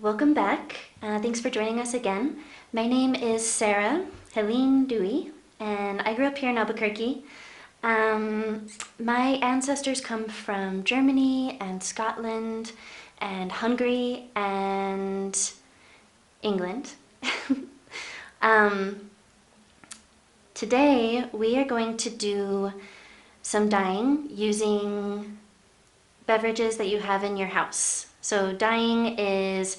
Welcome back. Thanks for joining us again. My name is Sarah Helene Dewey, and I grew up here in Albuquerque. My ancestors come from Germany and Scotland and Hungary and England. Today we are going to do some dyeing using beverages that you have in your house. So dyeing is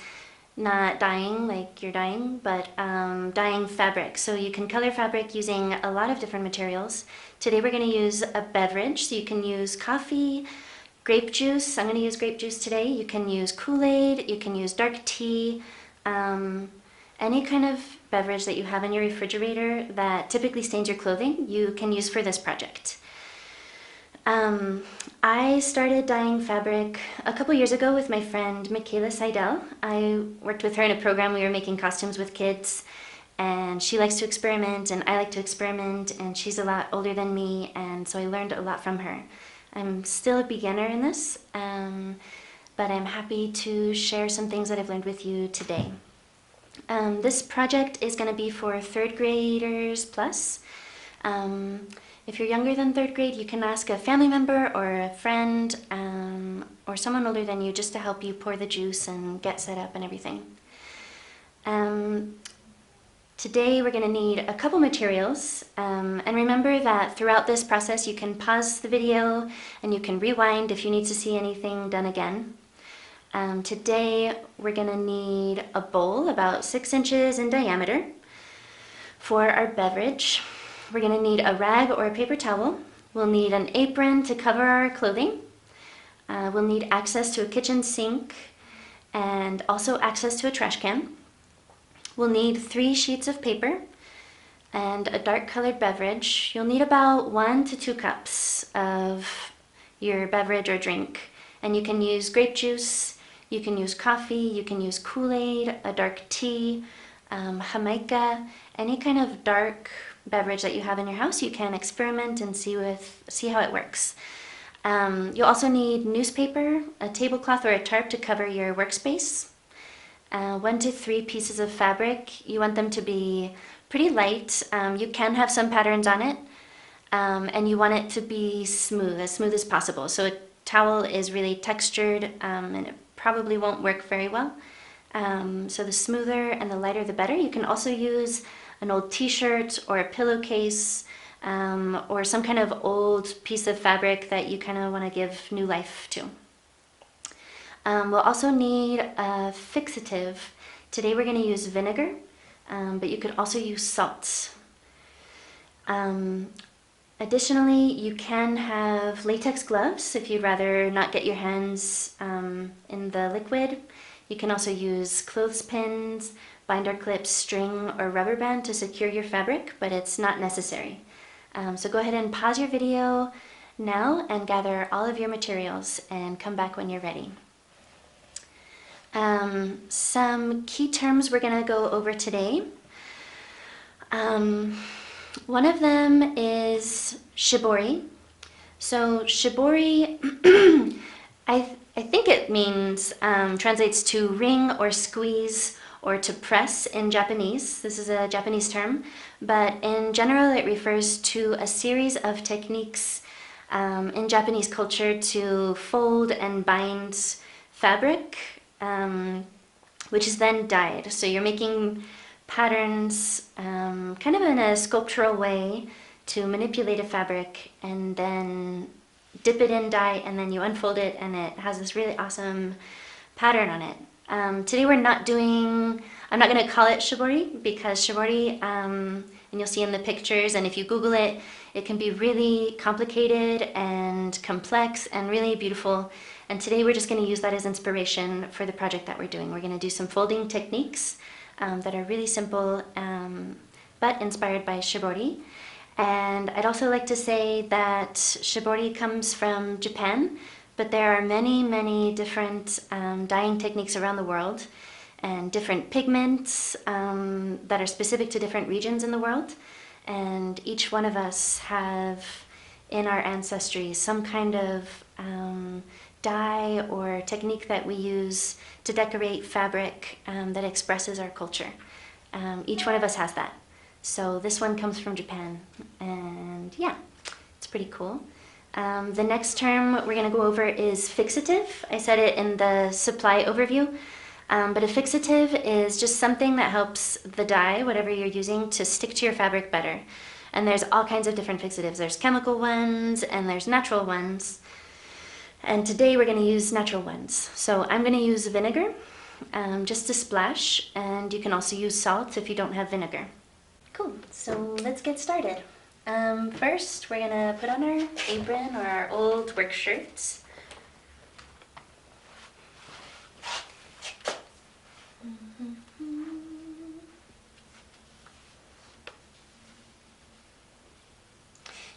not dyeing like you're dyeing, but dyeing fabric. So you can color fabric using a lot of different materials. Today we're going to use a beverage, so you can use coffee, grape juice. I'm going to use grape juice today. You can use Kool-Aid, you can use dark tea, any kind of beverage that you have in your refrigerator that typically stains your clothing, you can use for this project. I started dyeing fabric a couple years ago with my friend Michaela Seidel. I worked with her in a program. We were making costumes with kids, and she likes to experiment and I like to experiment, and she's a lot older than me, and so I learned a lot from her. I'm still a beginner in this, but I'm happy to share some things that I've learned with you today. This project is going to be for third graders plus. If you're younger than third grade, you can ask a family member or a friend or someone older than you just to help you pour the juice and get set up and everything. Today we're going to need a couple materials, and remember that throughout this process you can pause the video and you can rewind if you need to see anything done again. Today we're going to need a bowl about 6 inches in diameter for our beverage. We're going to need a rag or a paper towel. We'll need an apron to cover our clothing. We'll need access to a kitchen sink and also access to a trash can. We'll need 3 sheets of paper and a dark colored beverage. You'll need about 1 to 2 cups of your beverage or drink. And you can use grape juice, you can use coffee, you can use Kool-Aid, a dark tea, Jamaica, any kind of dark beverage that you have in your house. You can experiment and see how it works. You'll also need newspaper, a tablecloth or a tarp to cover your workspace. 1 to 3 pieces of fabric. You want them to be pretty light. You can have some patterns on it, and you want it to be smooth as possible. So a towel is really textured, and it probably won't work very well. So the smoother and the lighter the better. You can also use an old t-shirt or a pillowcase, or some kind of old piece of fabric that you kind of want to give new life to. We'll also need a fixative. Today we're going to use vinegar, but you could also use salt. Additionally, you can have latex gloves if you'd rather not get your hands in the liquid. You can also use clothespins, binder clips, string, or rubber band to secure your fabric, but it's not necessary. So go ahead and pause your video now and gather all of your materials and come back when you're ready. Some key terms we're going to go over today. One of them is shibori. So shibori, I think it means, translates to wring or squeeze or to press in Japanese. This is a Japanese term, but in general it refers to a series of techniques in Japanese culture to fold and bind fabric, which is then dyed. So you're making patterns kind of in a sculptural way to manipulate a fabric and then dip it in dye, and then you unfold it and it has this really awesome pattern on it. Today I'm not going to call it shibori, because shibori, and you'll see in the pictures, and if you Google it, it can be really complicated and complex and really beautiful. And today we're just going to use that as inspiration for the project that we're doing. We're going to do some folding techniques that are really simple, but inspired by shibori. And I'd also like to say that shibori comes from Japan, but there are many, many different dyeing techniques around the world, and different pigments that are specific to different regions in the world. And each one of us have in our ancestry some kind of dye or technique that we use to decorate fabric that expresses our culture. Each one of us has that. So this one comes from Japan, and yeah, it's pretty cool. The next term we're going to go over is fixative. I said it in the supply overview, but a fixative is just something that helps the dye, whatever you're using, to stick to your fabric better. And there's all kinds of different fixatives. There's chemical ones and there's natural ones. And today we're going to use natural ones. So I'm going to use vinegar, just a splash, and you can also use salt if you don't have vinegar. Cool, so let's get started. First, we're gonna put on our apron or our old work shirts.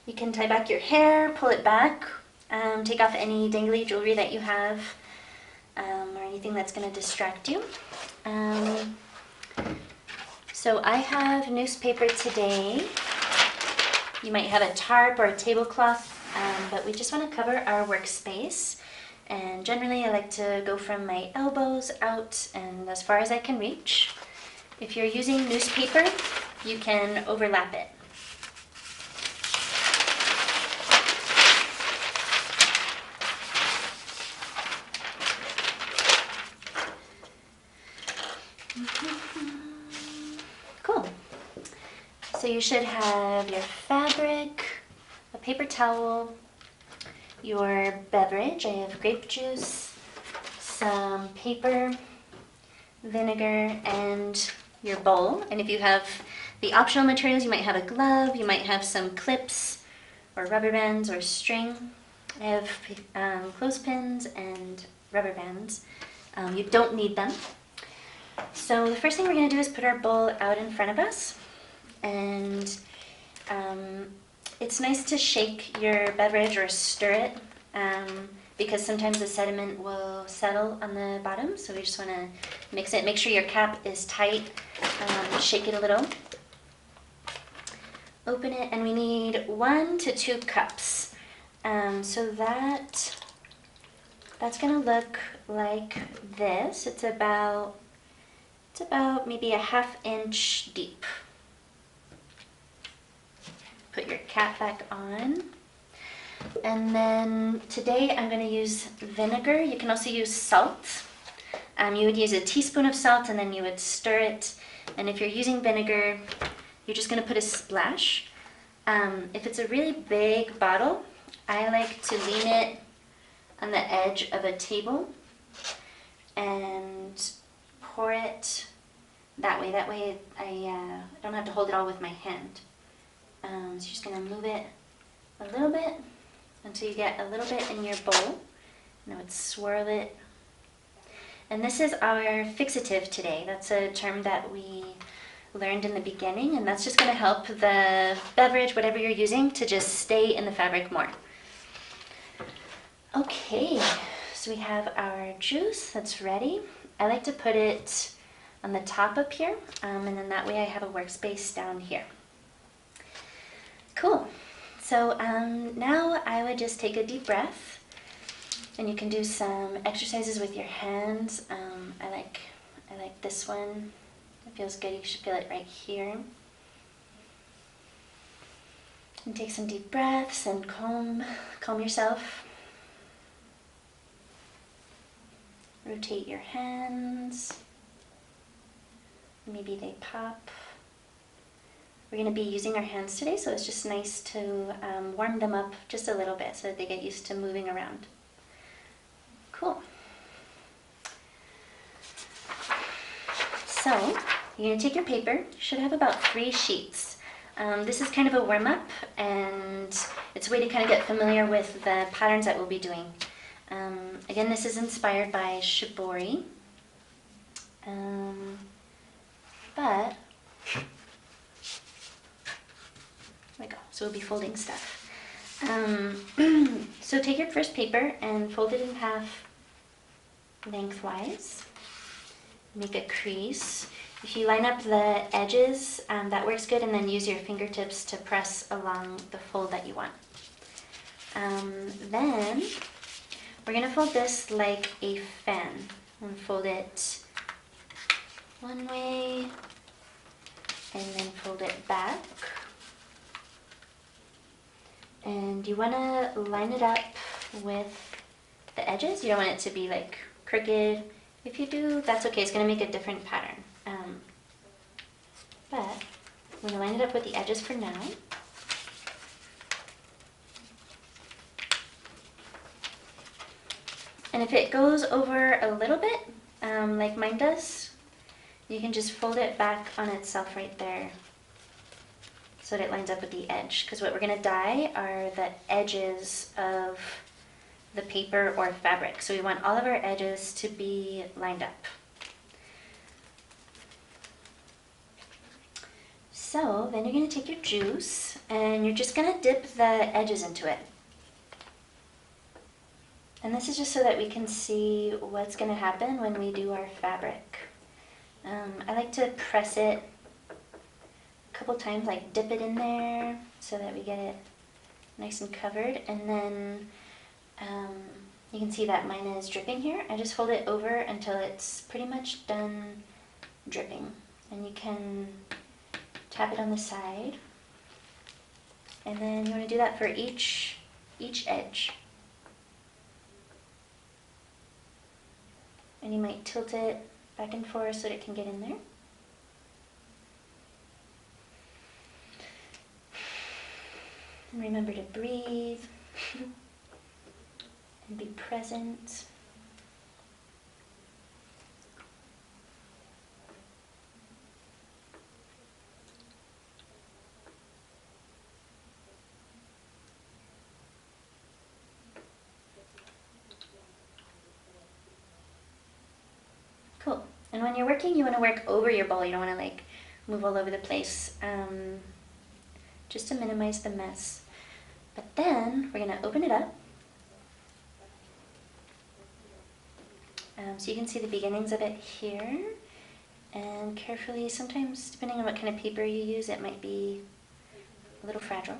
You can tie back your hair, pull it back, take off any dangly jewelry that you have, or anything that's gonna distract you. So I have newspaper today. You might have a tarp or a tablecloth, but we just want to cover our workspace. And generally I like to go from my elbows out and as far as I can reach. If you're using newspaper, you can overlap it. Cool. So you should have your fabric, a paper towel, your beverage. I have grape juice, some paper, vinegar, and your bowl. And if you have the optional materials, you might have a glove, you might have some clips or rubber bands or string. I have clothespins and rubber bands. You don't need them. So the first thing we're going to do is put our bowl out in front of us. And it's nice to shake your beverage or stir it because sometimes the sediment will settle on the bottom. So we just want to mix it. Make sure your cap is tight. Shake it a little. Open it, and we need 1 to 2 cups. So that's going to look like this. It's about maybe a ½ inch deep. Put your cap back on. And then today I'm going to use vinegar. You can also use salt. You would use a teaspoon of salt and then you would stir it. And if you're using vinegar, you're just going to put a splash. If it's a really big bottle, I like to lean it on the edge of a table and pour it that way. That way I don't have to hold it all with my hand. So you're just going to move it a little bit until you get a little bit in your bowl. And I would swirl it. And this is our fixative today. That's a term that we learned in the beginning, and that's just going to help the beverage, whatever you're using, to just stay in the fabric more. Okay, so we have our juice that's ready. I like to put it on the top up here, and then that way I have a workspace down here. Cool. So now I would just take a deep breath, and you can do some exercises with your hands. I like this one. It feels good. You should feel it right here. And take some deep breaths and calm yourself. Rotate your hands. Maybe they pop. We're going to be using our hands today, so it's just nice to warm them up just a little bit so that they get used to moving around. Cool. So you're going to take your paper. You should have about 3 sheets. This is kind of a warm-up, and it's a way to kind of get familiar with the patterns that we'll be doing. Again, this is inspired by shibori, but there we go. So we'll be folding stuff. So take your first paper and fold it in half lengthwise. Make a crease. If you line up the edges, that works good, and then use your fingertips to press along the fold that you want. Then we're gonna fold this like a fan. I'm gonna fold it one way and then fold it back. And you wanna line it up with the edges. You don't want it to be like crooked. If you do, that's okay. It's gonna make a different pattern. But I'm gonna line it up with the edges for now. And if it goes over a little bit, like mine does, you can just fold it back on itself right there so that it lines up with the edge. Because what we're gonna dye are the edges of the paper or fabric. So we want all of our edges to be lined up. So then you're gonna take your juice and you're just gonna dip the edges into it. And this is just so that we can see what's gonna happen when we do our fabric. I like to press it a couple times, like dip it in there so that we get it nice and covered. And then you can see that mine is dripping here. I just hold it over until it's pretty much done dripping. And you can tap it on the side. And then you want to do that for each edge. And you might tilt it back and forth so that it can get in there. And remember to breathe and be present. Cool. And when you're working, you want to work over your bowl. You don't want to like move all over the place, just to minimize the mess. But then we're going to open it up. So you can see the beginnings of it here. And carefully, sometimes depending on what kind of paper you use, it might be a little fragile.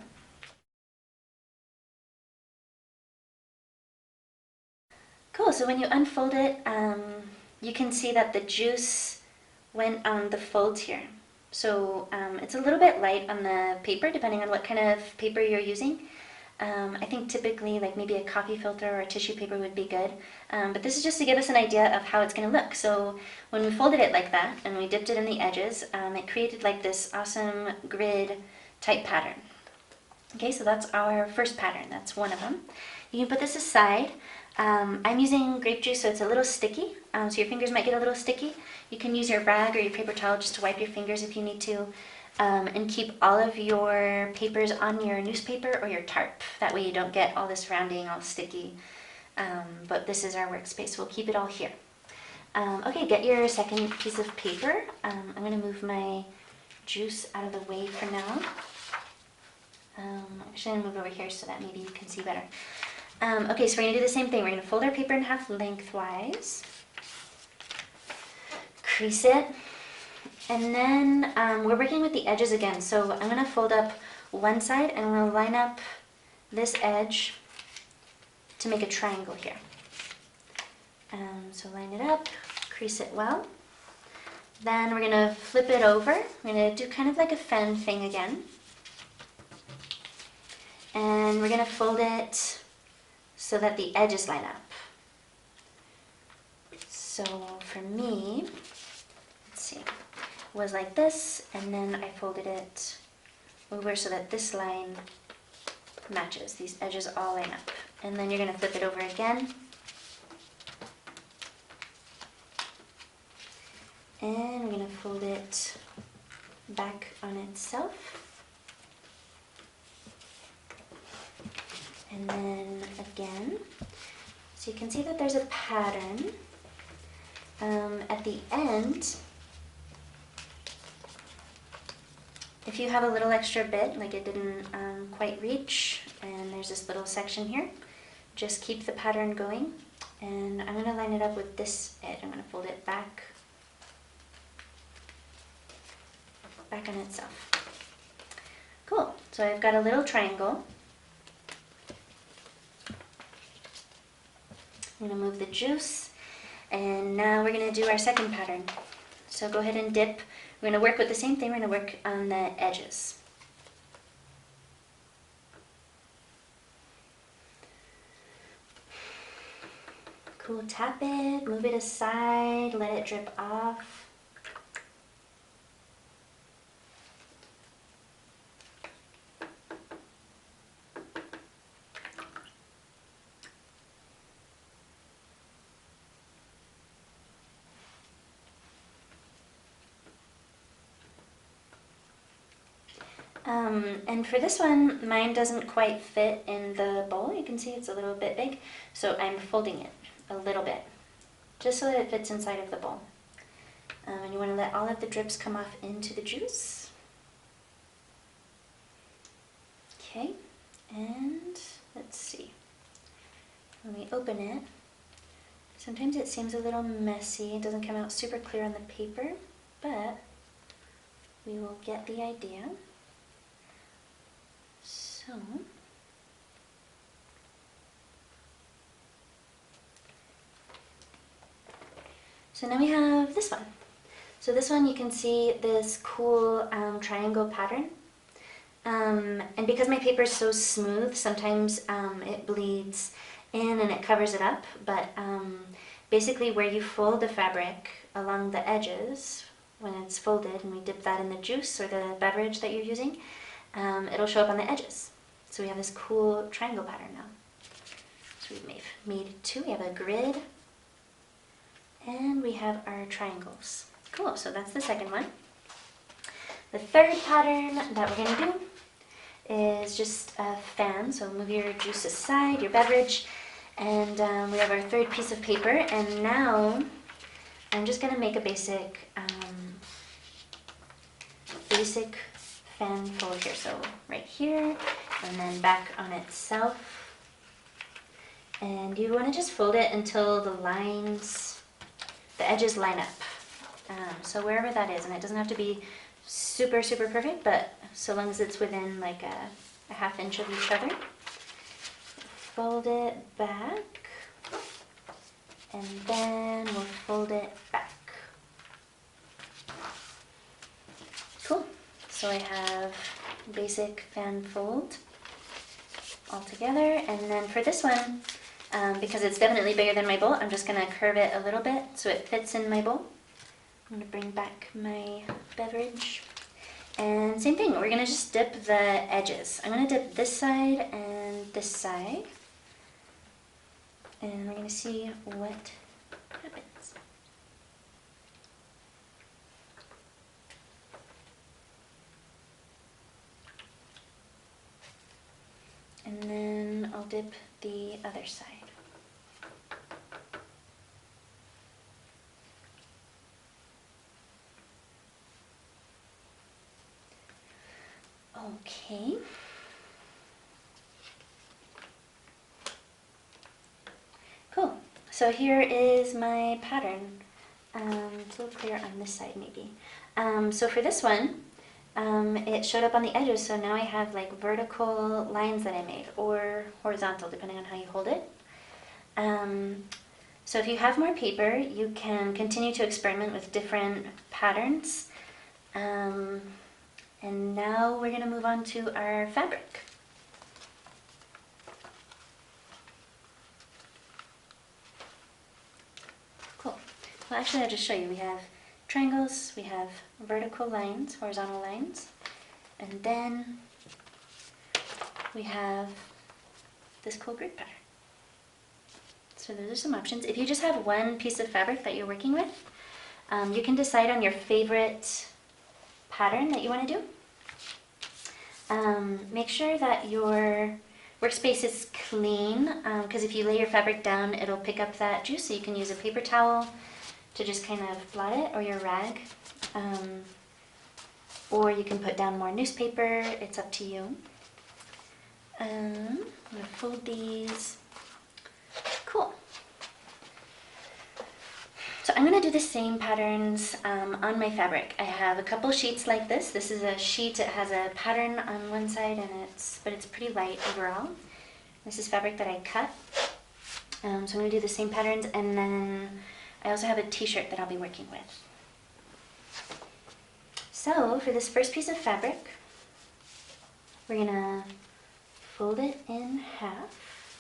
Cool, so when you unfold it, you can see that the juice went on the folds here. So it's a little bit light on the paper, depending on what kind of paper you're using. I think typically like maybe a coffee filter or a tissue paper would be good. But this is just to give us an idea of how it's going to look. So when we folded it like that and we dipped it in the edges, it created like this awesome grid type pattern. Okay, so that's our first pattern. That's one of them. You can put this aside. I'm using grape juice, so it's a little sticky, so your fingers might get a little sticky. You can use your rag or your paper towel just to wipe your fingers if you need to, and keep all of your papers on your newspaper or your tarp. That way you don't get all this rounding all sticky. But this is our workspace, so we'll keep it all here. Okay, get your second piece of paper. I'm going to move my juice out of the way for now. Actually, I'm going to move over here so that maybe you can see better. Okay, so we're going to do the same thing. We're going to fold our paper in half lengthwise, crease it, and then we're working with the edges again. So I'm going to fold up one side and I'm going to line up this edge to make a triangle here. So line it up, crease it well. Then we're going to flip it over. We're going to do kind of like a fan thing again. And we're going to fold it so that the edges line up. So for me, let's see, was like this, and then I folded it over so that this line matches. These edges all line up. And then you're going to flip it over again. And we're going to fold it back on itself. And then again, so you can see that there's a pattern. At the end, if you have a little extra bit, like it didn't quite reach, and there's this little section here, just keep the pattern going. And I'm going to line it up with this edge. I'm going to fold it back on itself. Cool, so I've got a little triangle. I'm going to move the juice, and now we're going to do our second pattern. So go ahead and dip. We're going to work with the same thing. We're going to work on the edges. Cool, tap it, move it aside, let it drip off. And for this one, mine doesn't quite fit in the bowl. You can see it's a little bit big, so I'm folding it a little bit, just so that it fits inside of the bowl. And you want to let all of the drips come off into the juice. Okay, and let's see. When we open it, sometimes it seems a little messy. It doesn't come out super clear on the paper, but we will get the idea. So now we have this one. So this one, you can see this cool triangle pattern. And because my paper is so smooth, sometimes it bleeds in and it covers it up. But basically where you fold the fabric along the edges, when it's folded and we dip that in the juice or the beverage that you're using, it'll show up on the edges. So we have this cool triangle pattern now. So we've made two. We have a grid and we have our triangles. Cool, so that's the second one. The third pattern that we're going to do is just a fan. So move your juice aside, your beverage, and we have our third piece of paper. And now I'm just going to make a basic fan fold here. So right here, and then back on itself. And you want to just fold it until the edges line up. So wherever that is, and it doesn't have to be super, super perfect, but so long as it's within like a half inch of each other. Fold it back, and then we'll fold it back. Cool. So I have basic fan fold all together, and then for this one, because it's definitely bigger than my bowl, I'm just going to curve it a little bit so it fits in my bowl. I'm going to bring back my beverage. And same thing, we're going to just dip the edges. I'm going to dip this side and this side. And we're going to see what happens. And then I'll dip the other side. Okay. Cool. So here is my pattern. It's a little clearer on this side maybe. So for this one, it showed up on the edges, so now I have like vertical lines that I made, or horizontal, depending on how you hold it. So if you have more paper, you can continue to experiment with different patterns. And now we're going to move on to our fabric. Cool. Well, actually, I'll just show you. We have triangles, we have vertical lines, horizontal lines, and then we have this cool grid pattern. So those are some options. If you just have one piece of fabric that you're working with, you can decide on your favorite pattern that you want to do. Make sure that your workspace is clean, because if you lay your fabric down, it'll pick up that juice, so you can use a paper towel to just kind of blot it, or your rag. Or you can put down more newspaper, it's up to you. I'm going to fold these. Cool. So I'm going to do the same patterns on my fabric. I have a couple sheets like this. This is a sheet, it has a pattern on one side, and but it's pretty light overall. This is fabric that I cut. So I'm going to do the same patterns, and then I also have a t-shirt that I'll be working with. So for this first piece of fabric, we're going to fold it in half,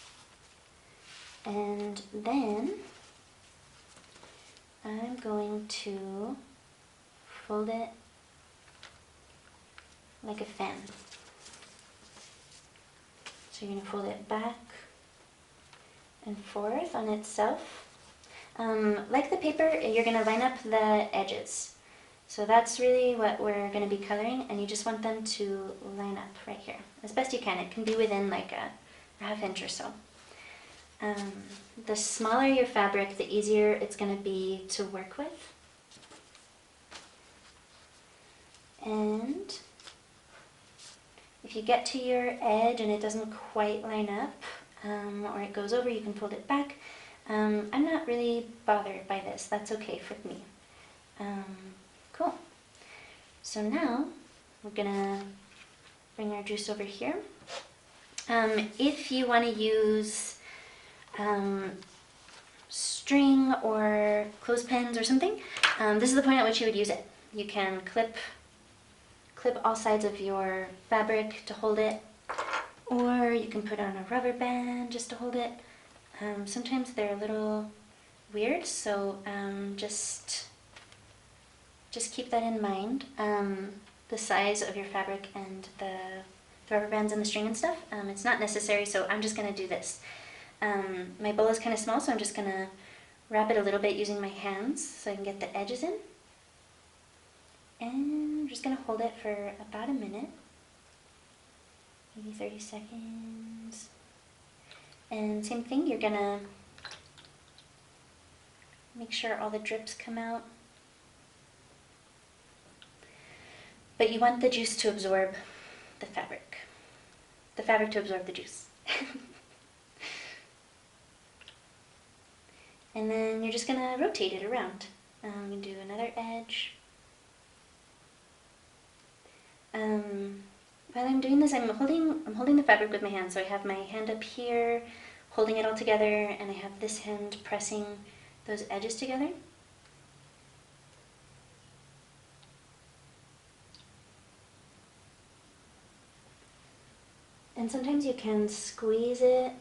and then I'm going to fold it like a fan. So you're going to fold it back and forth on itself. Like the paper, you're going to line up the edges. So that's really what we're going to be coloring, and you just want them to line up right here as best you can. It can be within like a ½ inch or so. The smaller your fabric, the easier it's going to be to work with. And if you get to your edge and it doesn't quite line up, or it goes over, you can fold it back. I'm not really bothered by this. That's okay for me. Cool. So now we're gonna bring our juice over here. If you want to use string or clothespins or something, this is the point at which you would use it. You can clip all sides of your fabric to hold it, or you can put on a rubber band just to hold it. Sometimes they're a little weird, so just keep that in mind. The size of your fabric and the rubber bands and the string and stuff. It's not necessary, so I'm just going to do this. My bowl is kind of small, so I'm just going to wrap it a little bit using my hands so I can get the edges in. And I'm just going to hold it for about a minute, maybe 30 seconds. And same thing, you're going to make sure all the drips come out. But you want the juice to absorb the fabric to absorb the juice. And then you're just going to rotate it around. I'm going to do another edge. While I'm doing this, I'm holding the fabric with my hand. So I have my hand up here, holding it all together, and I have this hand pressing those edges together. And sometimes you can squeeze it.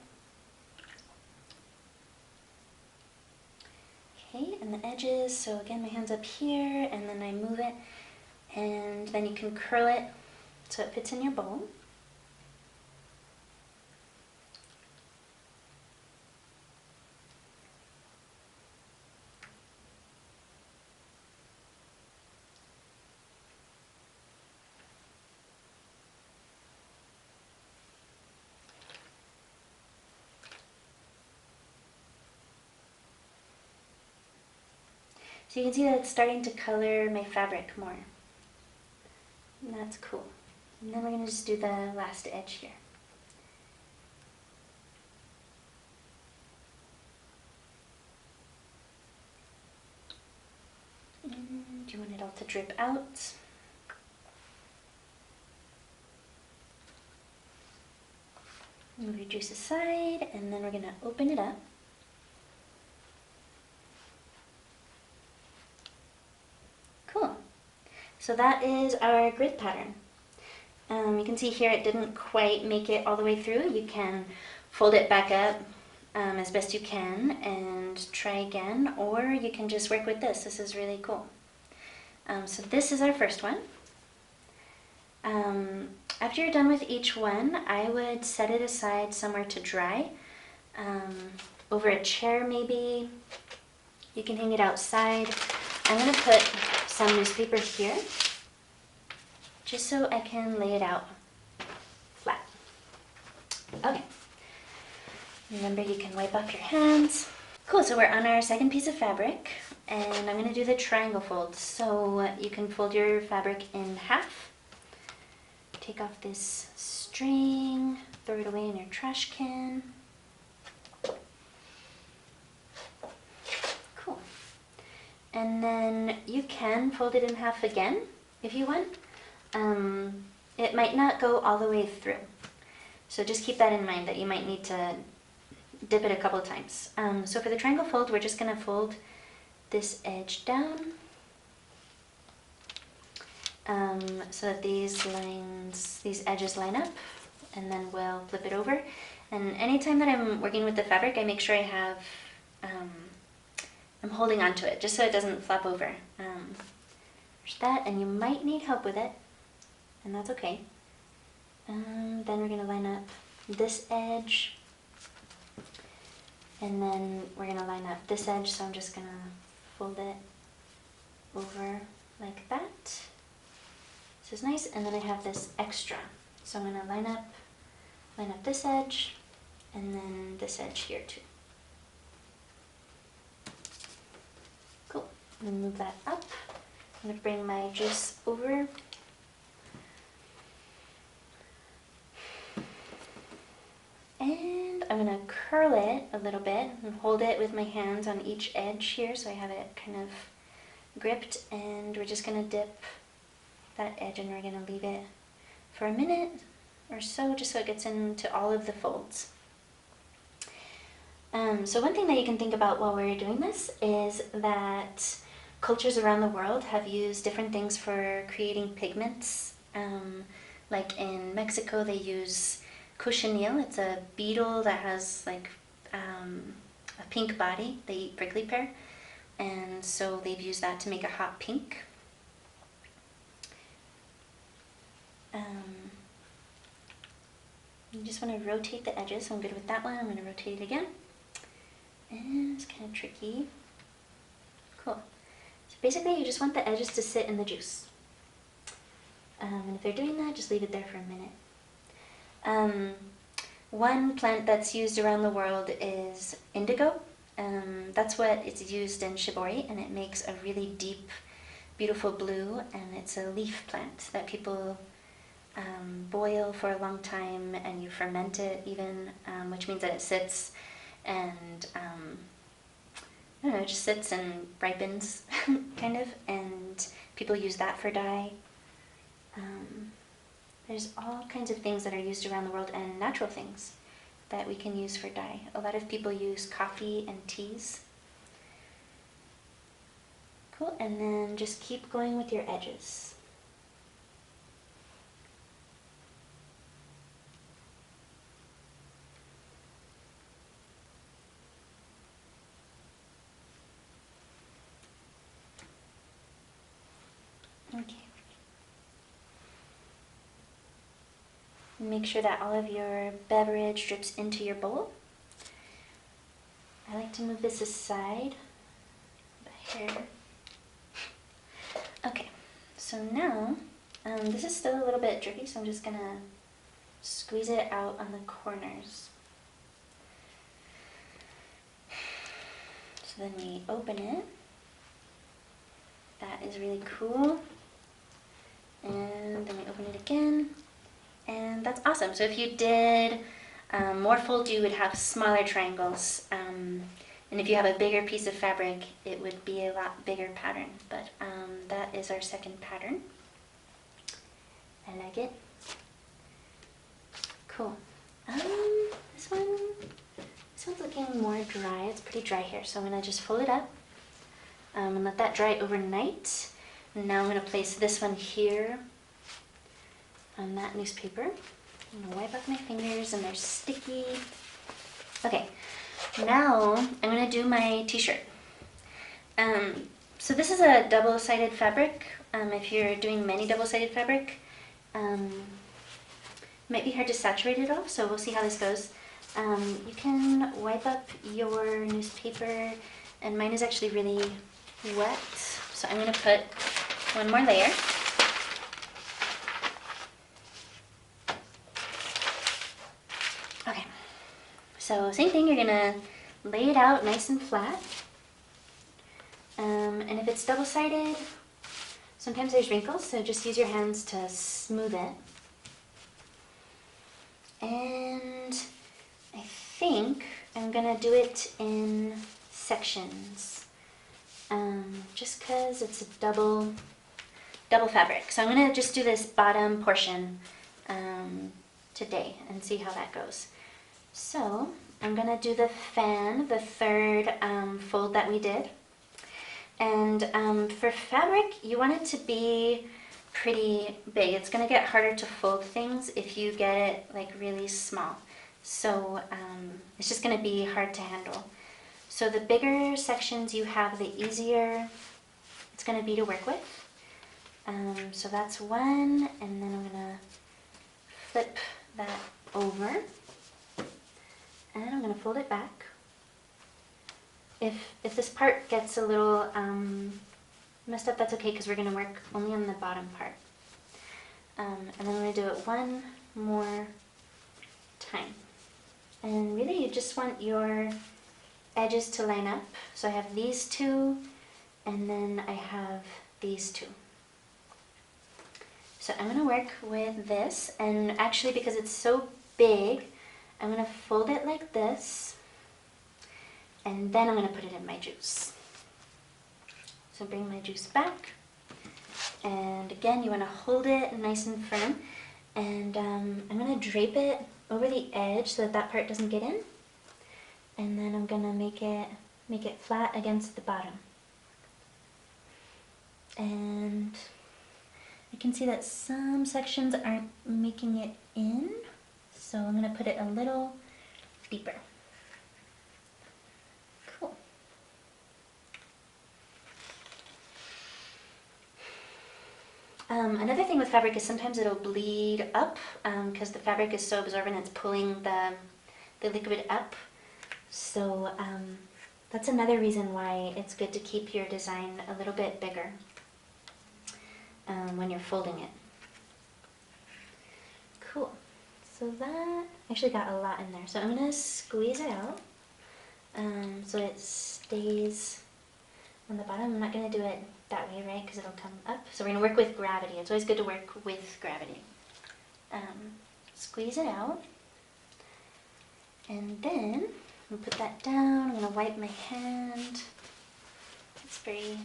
Okay, and the edges, so again my hand's up here, and then I move it, and then you can curl it so it fits in your bowl. So you can see that it's starting to color my fabric more. And that's cool. And then we're going to just do the last edge here. And you want it all to drip out. Move your juice aside, and then we're going to open it up. Cool. So that is our grid pattern. You can see here it didn't quite make it all the way through. You can fold it back up as best you can and try again, or you can just work with this. This is really cool. So this is our first one. After you're done with each one, I would set it aside somewhere to dry. Over a chair maybe. You can hang it outside. I'm going to put some newspaper here, just so I can lay it out flat. Okay. Remember, you can wipe off your hands. Cool, so we're on our second piece of fabric, and I'm going to do the triangle fold. So you can fold your fabric in half. Take off this string, throw it away in your trash can. Cool. And then you can fold it in half again if you want. It might not go all the way through. So just keep that in mind, that you might need to dip it a couple times. So for the triangle fold, we're just going to fold this edge down so that these edges line up, and then we'll flip it over. And anytime that I'm working with the fabric, I make sure I have, I'm holding onto it just so it doesn't flop over. There's that, and you might need help with it, and that's okay. Then we're going to line up this edge, and then we're going to line up this edge, so I'm just going to fold it over like that. This is nice, and then I have this extra. So I'm going to line up this edge, and then this edge here too. Cool. I'm going to move that up. I'm going to bring my juice over. And I'm going to curl it a little bit and hold it with my hands on each edge here so I have it kind of gripped, and we're just going to dip that edge and we're going to leave it for a minute or so just so it gets into all of the folds. So one thing that you can think about while we're doing this is that cultures around the world have used different things for creating pigments. Like in Mexico they use cochineal. It's a beetle that has like a pink body. They eat prickly pear, and so they've used that to make a hot pink. You just want to rotate the edges, so I'm good with that one. I'm going to rotate it again. And it's kind of tricky. Cool. So basically you just want the edges to sit in the juice. And if they're doing that, just leave it there for a minute. One plant that's used around the world is indigo. That's what it's used in shibori, and it makes a really deep, beautiful blue, and it's a leaf plant that people boil for a long time, and you ferment it even, which means that it sits and I don't know, it just sits and ripens kind of, and people use that for dye. There's all kinds of things that are used around the world, and natural things that we can use for dye. A lot of people use coffee and teas. Cool, and then just keep going with your edges. Okay. Make sure that all of your beverage drips into your bowl. I like to move this aside. Here. Okay, so now, this is still a little bit drippy, so I'm just gonna squeeze it out on the corners. So then we open it. That is really cool. And then we open it again. And that's awesome. So if you did more folds, you would have smaller triangles. And if you have a bigger piece of fabric, it would be a lot bigger pattern. But that is our second pattern. I like it. Cool. This one's looking more dry. It's pretty dry here, so I'm gonna just fold it up and let that dry overnight. And now I'm gonna place this one here on that newspaper. I'm gonna wipe off my fingers, and they're sticky. Okay, now I'm gonna do my t-shirt. So this is a double-sided fabric. If you're doing many double-sided fabric, it might be hard to saturate it all, so we'll see how this goes. You can wipe up your newspaper, and mine is actually really wet, so I'm gonna put one more layer. Okay, so same thing, you're gonna lay it out nice and flat. And if it's double-sided, sometimes there's wrinkles, so just use your hands to smooth it. And I think I'm gonna do it in sections, just because it's a double fabric. So I'm gonna just do this bottom portion today and see how that goes. So I'm gonna do the fan, the third fold that we did. And for fabric, you want it to be pretty big. It's gonna get harder to fold things if you get it like really small. So it's just gonna be hard to handle. So the bigger sections you have, the easier it's gonna be to work with. So that's one, and then I'm gonna flip that over, and I'm gonna fold it back. If this part gets a little messed up, that's okay, because we're gonna work only on the bottom part. And then I'm gonna do it one more time. And really you just want your edges to line up. So I have these two, and then I have these two. So I'm gonna work with this, and actually because it's so big, I'm gonna fold it like this, and then I'm gonna put it in my juice. So bring my juice back, and again, you wanna hold it nice and firm, and I'm gonna drape it over the edge so that that part doesn't get in, and then I'm gonna make it flat against the bottom. And I can see that some sections aren't making it in, so I'm gonna put it a little deeper. Cool. Another thing with fabric is sometimes it'll bleed up because the fabric is so absorbent, it's pulling the liquid up. So that's another reason why it's good to keep your design a little bit bigger when you're folding it. Cool. So that actually got a lot in there. So I'm going to squeeze it out so it stays on the bottom. I'm not going to do it that way, right, because it'll come up. So we're going to work with gravity. It's always good to work with gravity. Squeeze it out. And then I'm going to put that down. I'm going to wipe my hand. It's very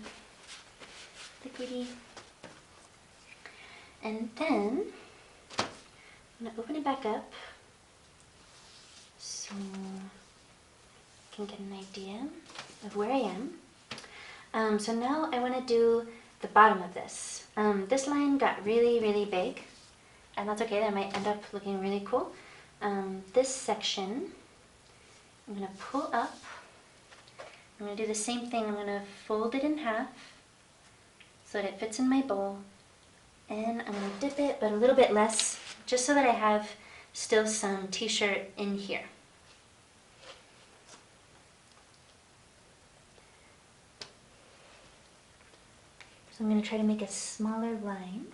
liquidy. And then I'm going to open it back up so I can get an idea of where I am. So now I want to do the bottom of this. This line got really, really big, and that's okay. That might end up looking really cool. This section, I'm going to pull up. I'm going to do the same thing. I'm going to fold it in half so that it fits in my bowl. And I'm going to dip it, but a little bit less, just so that I have still some t-shirt in here. So I'm going to try to make a smaller line.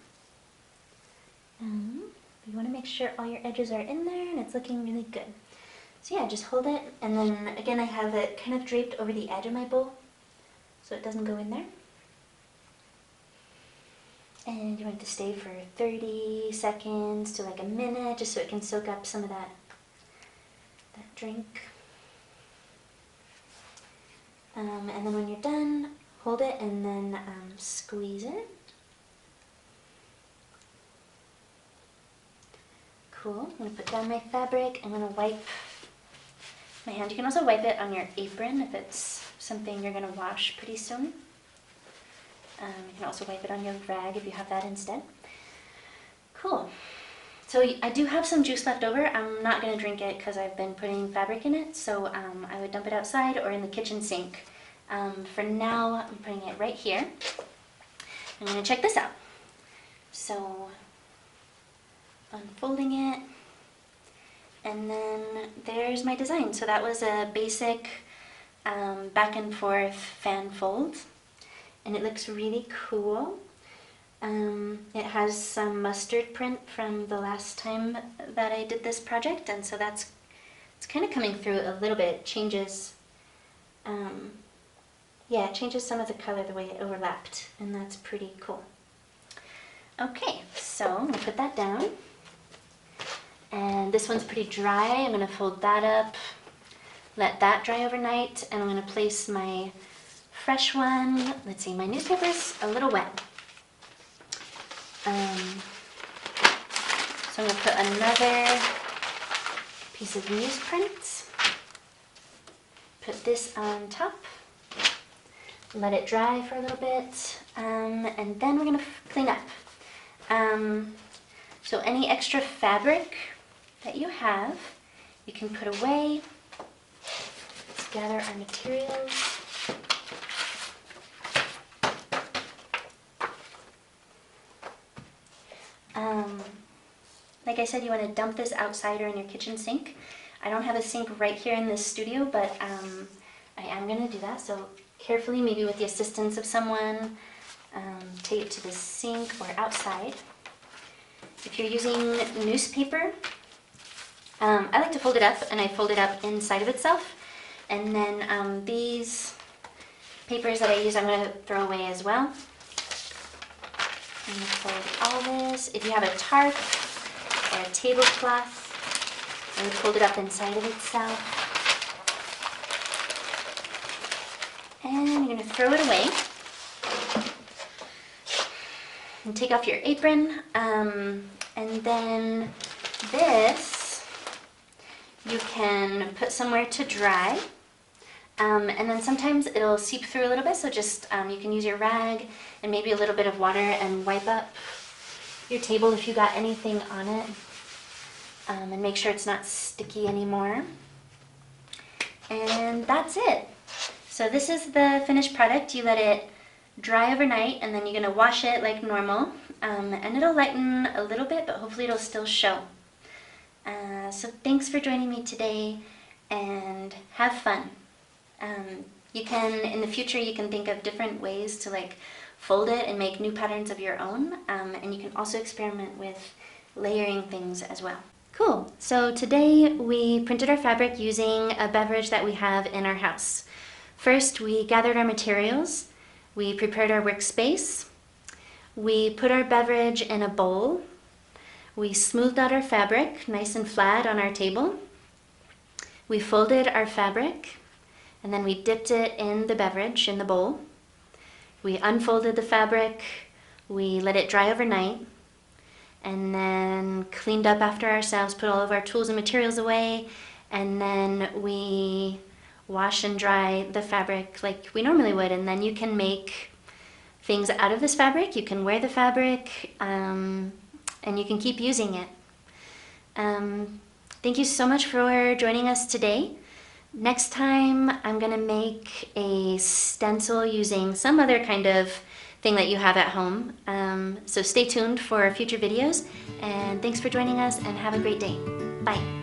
You want to make sure all your edges are in there and it's looking really good. So yeah, just hold it, and then again I have it kind of draped over the edge of my bowl so it doesn't go in there. And you want it to stay for 30 seconds to like a minute, just so it can soak up some of that drink. And then when you're done, hold it and then squeeze it. Cool. I'm going to put down my fabric. I'm going to wipe my hand. You can also wipe it on your apron if it's something you're going to wash pretty soon. You can also wipe it on your rag if you have that instead. Cool. So I do have some juice left over. I'm not going to drink it because I've been putting fabric in it, so I would dump it outside or in the kitchen sink. For now, I'm putting it right here. I'm going to check this out. So, unfolding it, and then there's my design. So that was a basic back and forth fan fold. And it looks really cool. It has some mustard print from the last time that I did this project, and so it's kind of coming through a little bit. It changes, yeah, it changes some of the color the way it overlapped, and that's pretty cool. Okay, so I'm going to put that down. And this one's pretty dry. I'm going to fold that up, let that dry overnight, and I'm going to place my fresh one. Let's see, my newspaper's a little wet. So I'm going to put another piece of newsprint put this on top, let it dry for a little bit, and then we're gonna clean up. So any extra fabric that you have, you can put away. Let's gather our materials. Like I said, you want to dump this outside or in your kitchen sink. I don't have a sink right here in this studio, but I am going to do that. So carefully, maybe with the assistance of someone, take it to the sink or outside. If you're using newspaper, I like to fold it up, and I fold it up inside of itself. And then these papers that I use, I'm going to throw away as well. I'm going to fold all this. If you have a tarp or a tablecloth, I would fold it up inside of itself. And you're going to throw it away. And take off your apron. And then this, you can put somewhere to dry. And then sometimes it'll seep through a little bit, so just you can use your rag and maybe a little bit of water and wipe up your table if you got anything on it, and make sure it's not sticky anymore. And that's it. So this is the finished product. You let it dry overnight, and then you're going to wash it like normal, and it'll lighten a little bit, but hopefully it'll still show. So thanks for joining me today, and have fun. You can, in the future, you can think of different ways to like fold it and make new patterns of your own, and you can also experiment with layering things as well. Cool, so today we printed our fabric using a beverage that we have in our house. First, we gathered our materials, we prepared our workspace, we put our beverage in a bowl, we smoothed out our fabric nice and flat on our table, we folded our fabric, and then we dipped it in the beverage in the bowl. We unfolded the fabric, we let it dry overnight, and then cleaned up after ourselves, put all of our tools and materials away, and then we wash and dry the fabric like we normally would. And then you can make things out of this fabric, you can wear the fabric, and you can keep using it. Thank you so much for joining us today. Next time, I'm going to make a stencil using some other kind of thing that you have at home. So stay tuned for future videos, and thanks for joining us, and have a great day. Bye.